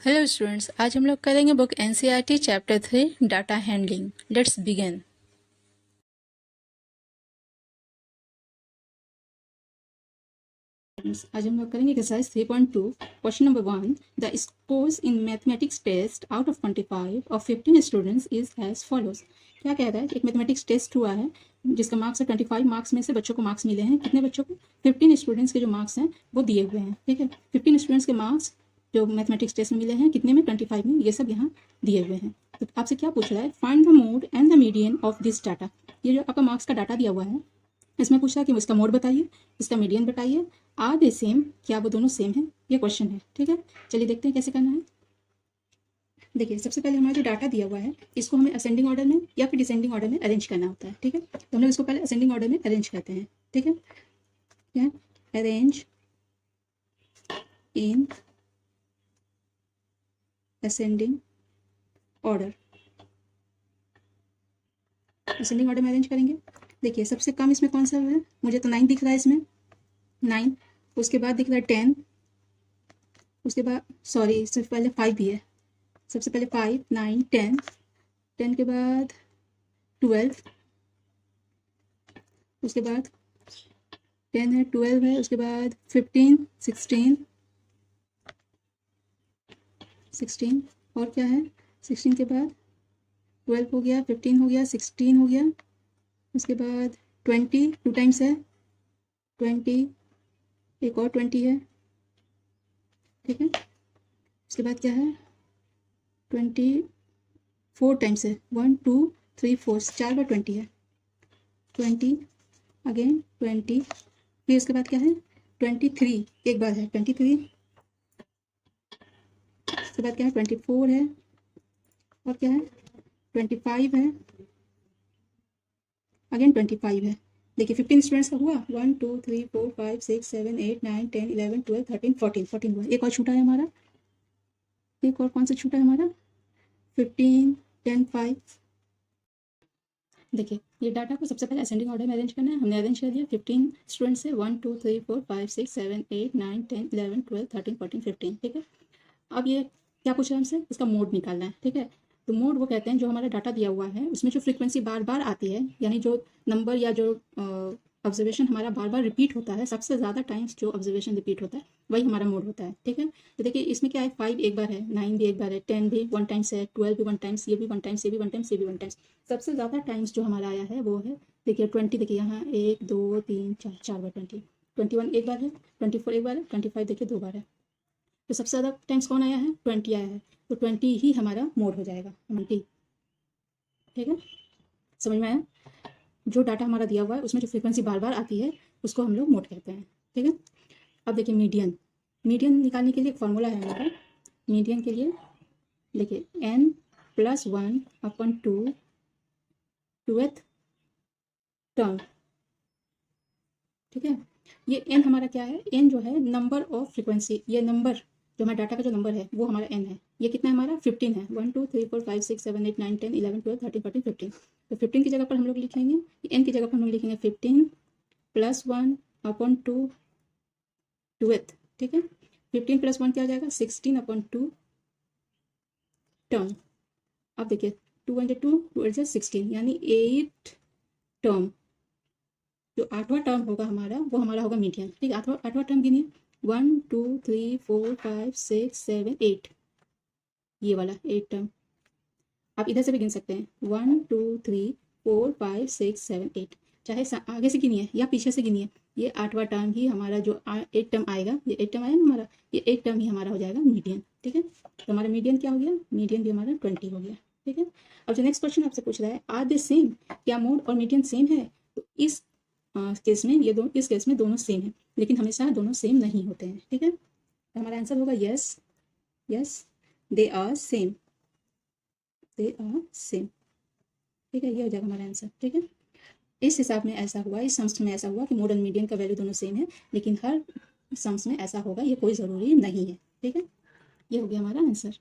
Hello students, आज हम लोग करेंगे book NCERT chapter 3 data handling. Let's begin. आज हम लोग करेंगे exercise 3.2 question number 1। The scores in mathematics test out of 25 of 15 students is as follows. क्या कह रहा है? एक मैथमेटिक्स टेस्ट हुआ है जिसका मार्क्स है 25 मार्क्स में से बच्चों को मार्क्स मिले हैं। कितने बच्चों को? 15 स्टूडेंट्स के जो मार्क्स हैं वो दिए हुए हैं। ठीक है, 15 स्टूडेंट्स के मार्क्स जो मैथमेटिक्स टेस्ट में मिले हैं, कितने में? 25 में। ये सब यहाँ दिए हुए हैं। तो आपसे क्या पूछ रहा है? Find the mode and the median of this data. ये जो आपका मार्क्स का डाटा दिया हुआ है इसमें पूछा कि इसका मोड बताइए, इसका मीडियन बताइए, आर दे सेम, क्या वो दोनों सेम है? ये क्वेश्चन है। ठीक है, चलिए देखते हैं कैसे करना है। देखिए, सबसे पहले हमारा जो डाटा दिया हुआ है इसको हमें असेंडिंग ऑर्डर में या फिर डिसेंडिंग ऑर्डर में अरेंज करना होता है। ठीक है, तो हम लोग इसको पहले असेंडिंग ऑर्डर में अरेंज करते हैं। ठीक है, क्या? Arrange in ascending order. Ascending order में अरेंज करेंगे। देखिए, सबसे कम इसमें कौन सा है? मुझे तो 9 दिख रहा है इसमें, 9। उसके बाद दिख रहा है 10। उसके बाद सॉरी, सबसे पहले 5 भी है। सबसे पहले 5, 9, 10। 10 के बाद 12। उसके बाद 10 है, 12 है। उसके बाद 15, 16। और क्या है? 16 के बाद 12 हो गया, 15 हो गया, 16 हो गया। उसके बाद 20 2 टाइम्स है, 20, एक और 20 है। ठीक है, उसके बाद क्या है? 24 टाइम्स है, 1 2 3 4, 4 बार 20 है। 20 अगेन 20। फिर उसके बाद क्या है? 23 एक बार है, 23। उसके बाद क्या है? 24 है। और क्या है? 25 है। अगेन 25 है। देखिए, 15 स्टूडेंट्स का हुआ। 1 2 3 4 5 6 7 8 9 10 11 12 13 14 14 हुआ। एक और छूटा है हमारा। एक और कौन सा छूटा है हमारा? 15 10 5। देखिए, ये डाटा को सबसे पहले असेंडिंग ऑर्डर में अरेंज करना है। हमने अरेंज कर दिया। 15 स्टूडेंट्स है, 1 2 3 4 5 6 7 8 9 10 11 12 13 14 15। ठीक है, अब ये क्या पूछ रहा है हमसे? इसका मोड निकालना है। ठीक है, तो मोड वो कहते हैं जो हमारा डाटा दिया हुआ है उसमें जो फ्रीक्वेंसी बार बार आती है, यानी जो नंबर या जो ऑब्जर्वेशन हमारा बार बार रिपीट होता है, सबसे ज़्यादा टाइम्स जो ऑब्जर्वेशन रिपीट होता है वही हमारा मोड होता है। ठीक है, तो देखिए इसमें क्या है? 5 एक बार है, 9 भी एक बार है, 10 भी 1 टाइम्स है, 12 भी 1 टाइम्स, ये भी 1 टाइम्स, ये भी 1 टाइम्स, ये भी 1 टाइम्स। सबसे ज़्यादा टाइम्स जो हमारा आया है वो है, देखिए 20। देखिए यहाँ 1 2 3 4, 4 बार 20। 21 एक बार है, 24 एक बार है, 25 देखिए 2 बार है। तो सबसे ज़्यादा टाइम्स कौन आया है? 20 आया है। तो 20 ही हमारा मोड हो जाएगा, 20। ठीक है, समझ में आया? जो डाटा हमारा दिया हुआ है उसमें जो फ्रीक्वेंसी बार बार आती है उसको हम लोग मोड कहते हैं। ठीक है, अब देखिए मीडियन। मीडियन निकालने के लिए एक फॉर्मूला है हमारा। मीडियन के लिए देखिए n+1/2 2th टर्म। ठीक है, ये n हमारा क्या है? n जो है नंबर ऑफ फ्रीक्वेंसी, ये नंबर जो हमारे डाटा का जो नंबर है वो हमारा n है। ये कितना है हमारा? 15 है। 1 2 3 4 5 6 7 8 9 10 11 12 13 14 15। तो 15 की जगह पर हम लोग लिखेंगे, n की जगह पर हम लोग लिखेंगे 15 +1/2 2th। ठीक है, 15 + 1 क्या हो जाएगा? 16/2 टर्म। अब देखिए 2 × 2 2 16, यानी 8 टर्म। जो 8वां टर्म होगा हमारा वो हमारा होगा मीडियन। ठीक है, 8वां टर्म गिनिए। 1 2 3 4 5 6 7 8, ये वाला 8 टर्म। आप इधर से भी गिन सकते हैं, 1 2 3 4 5 6 7 8। चाहे आगे से गिनिए या पीछे से गिनिए, ये 8वां टर्म ही हमारा जो 8 टर्म आएगा, ये 8 टर्म आया ना हमारा, ये 8 टर्म ही हमारा हो जाएगा मीडियन। ठीक है, तो हमारा मीडियन क्या हो गया? मीडियन भी हमारा 20 हो गया। ठीक है, अब जो नेक्स्ट क्वेश्चन आपसे पूछ रहा है, आर दे सेम, क्या मोड और मीडियन सेम है? तो इस केस में ये दोनों, इस केस में दोनों सेम है, लेकिन हमेशा दोनों सेम नहीं होते हैं। ठीक है, तो हमारा आंसर होगा yes, yes they are same, they are same. ठीक है, ये हो जाएगा हमारा आंसर। ठीक है, इस हिसाब में ऐसा हुआ, इस सम्स में ऐसा हुआ कि मोड और मीडियन का वैल्यू दोनों सेम है, लेकिन हर सम्स में ऐसा होगा ये कोई ज़रूरी नहीं है। ठीक है, ये हो गया हमारा आंसर।